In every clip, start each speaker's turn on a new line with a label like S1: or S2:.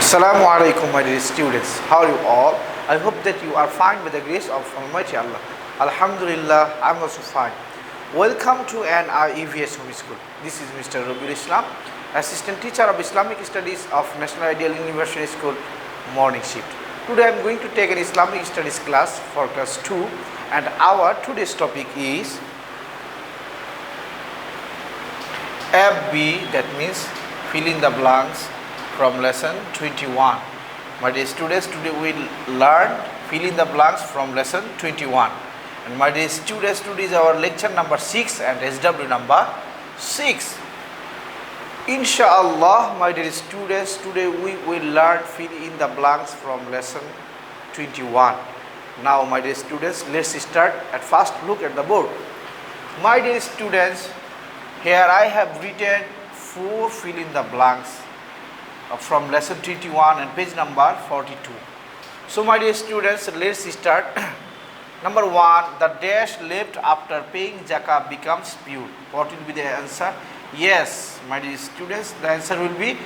S1: Assalamu alaikum, my dear students. How are you all? I hope that you are fine by the grace of Almighty Allah. Alhamdulillah, I am also fine. Welcome to an EVS Home School. This is Mr. Robiul Islam, Assistant Teacher of Islamic Studies of National Ideal University School, Morning Shift. Today I am going to take an Islamic Studies class for class 2, and our today's topic is FB, that means fill in the blanks, from lesson 21. My dear students, today we will learn fill in the blanks from lesson 21. And my dear students, today is our lecture number 6 and SW number 6. Inshallah, my dear students, today we will learn fill in the blanks from lesson 21. Now, my dear students, let's start at first look at the board. My dear students, here I have written 4 fill in the blanks from lesson 21 and page number 42. So my dear students, let's start. Number 1, the dash left after paying zakah becomes pure. What will be the answer? Yes, my dear students, the answer will be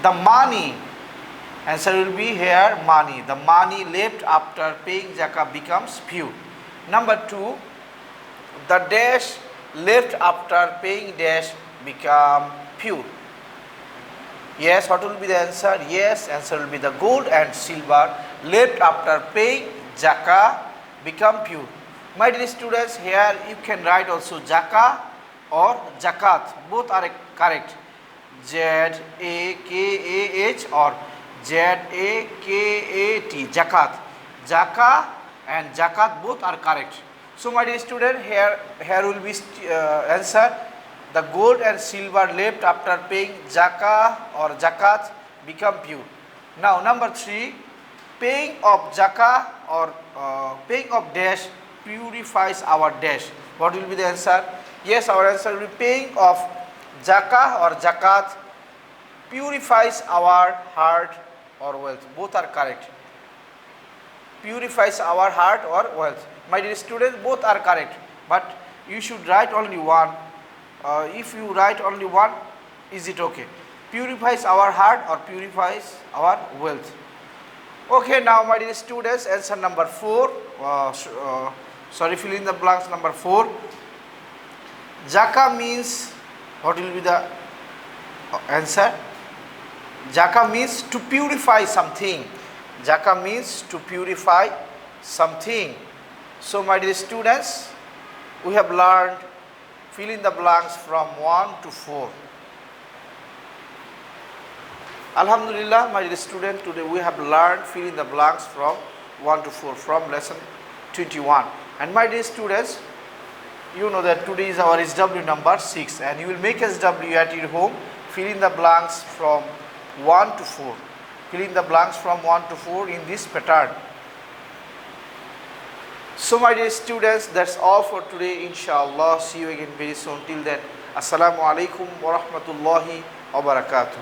S1: the money. Answer will be here money. The money left after paying zakah becomes pure. Number 2, the dash left after paying dash become pure. Yes, what will be the answer? Yes, answer will be the gold and silver left after paying zakah become pure. My dear students, here you can write also zakah or zakat. Both are correct. Z-A-K-A-H or Z-A-K-A-T, zakat. Zakah and zakat both are correct. So my dear student, here will be answer. The gold and silver left after paying zakah or zakat become pure. Now number 3, paying of zakah or paying of dash purifies our dash. What will be the answer? Yes, our answer will be paying of zakah or zakat purifies our heart or wealth. Both are correct. Purifies our heart or wealth. My dear students, both are correct, but you should write only one. If you write only one, is it okay? Purifies our heart or purifies our wealth. Okay, now my dear students, answer number 4. Fill in the blanks number 4. Zakah means, what will be the answer? Zakah means to purify something. Zakah means to purify something. So my dear students, we have learned fill in the blanks from 1 to 4. Alhamdulillah, my dear student, today we have learned fill in the blanks from 1 to 4 from lesson 21. And my dear students, you know that today is our SW number 6, and you will make SW at your home. Fill in the blanks from 1 to 4. Fill in the blanks from 1 to 4 in this pattern. So my dear students, that's all for today. Inshallah, see you again very soon. Till then, Assalamu alaikum wa rahmatullahi wa barakatuh.